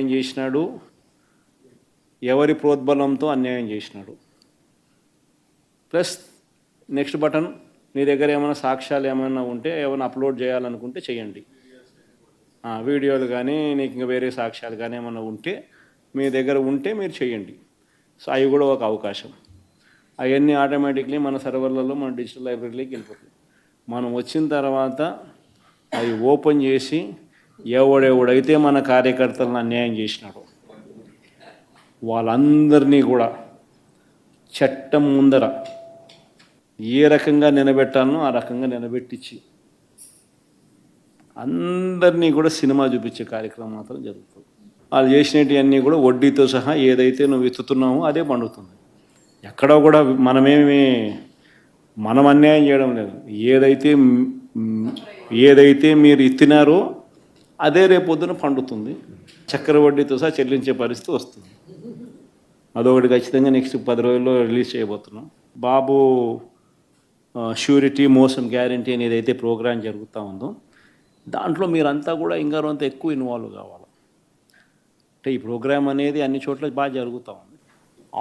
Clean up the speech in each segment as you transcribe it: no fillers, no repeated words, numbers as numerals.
అన్యాయం చేసినాడు, ఎవరి ప్రోద్బలంతో అన్యాయం చేసినాడు. ప్లస్ నెక్స్ట్ బటన్, నీ దగ్గర ఏమైనా సాక్ష్యాలు ఏమైనా ఉంటే, ఏమైనా అప్లోడ్ చేయాలనుకుంటే చేయండి. వీడియోలు కానీ నీకు ఇంకా వేరే సాక్ష్యాలు కానీ ఏమైనా ఉంటే మీ దగ్గర ఉంటే మీరు చేయండి. సో అవి కూడా ఒక అవకాశం. అవన్నీ ఆటోమేటిక్లీ మన సర్వర్లలో మన డిజిటల్ లైబ్రరీలోకి వెళ్ళిపోతుంది. మనం వచ్చిన తర్వాత అవి ఓపెన్ చేసి ఎవడెవడైతే మన కార్యకర్తలను అన్యాయం చేసినాడో వాళ్ళందరినీ కూడా చట్టం ముందర ఏ రకంగా నిలబెట్టాలనో ఆ రకంగా నిలబెట్టించి అందరినీ కూడా సినిమా చూపించే కార్యక్రమం మాత్రం జరుగుతుంది. వాళ్ళు చేసినవన్నీ కూడా వడ్డీతో సహా ఏదైతే నువ్వు ఎత్తుతున్నావో అదే పండుతుంది. ఎక్కడో కూడా మనం అన్యాయం చేయడం లేదు. ఏదైతే మీరు ఎత్తినారో అదే రేపొద్దున పండుతుంది. చక్కెర వడ్డీతో సహా చెల్లించే పరిస్థితి వస్తుంది. అదొకటి ఖచ్చితంగా నెక్స్ట్ 10 రోజుల్లో రిలీజ్ చేయబోతున్నాం. బాబు ష్యూరిటీ మోసం గ్యారంటీ అనేది అయితే ప్రోగ్రాం జరుగుతూ ఉందో దాంట్లో మీరంతా కూడా ఇంకా కొంత ఎక్కువ ఇన్వాల్వ్ కావాలి. అంటే ఈ ప్రోగ్రామ్ అనేది అన్ని చోట్ల బాగా జరుగుతూ ఉంది.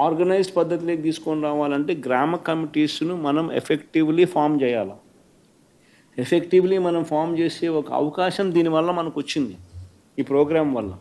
ఆర్గనైజ్డ్ పద్ధతిలోకి తీసుకొని రావాలంటే గ్రామ కమిటీస్ను మనం ఎఫెక్టివ్లీ ఫామ్ చేయాలి. ఎఫెక్టివ్లీ మనం ఫామ్ చేసే ఒక అవకాశం దీనివల్ల మనకు వచ్చింది ఈ ప్రోగ్రాం వల్ల.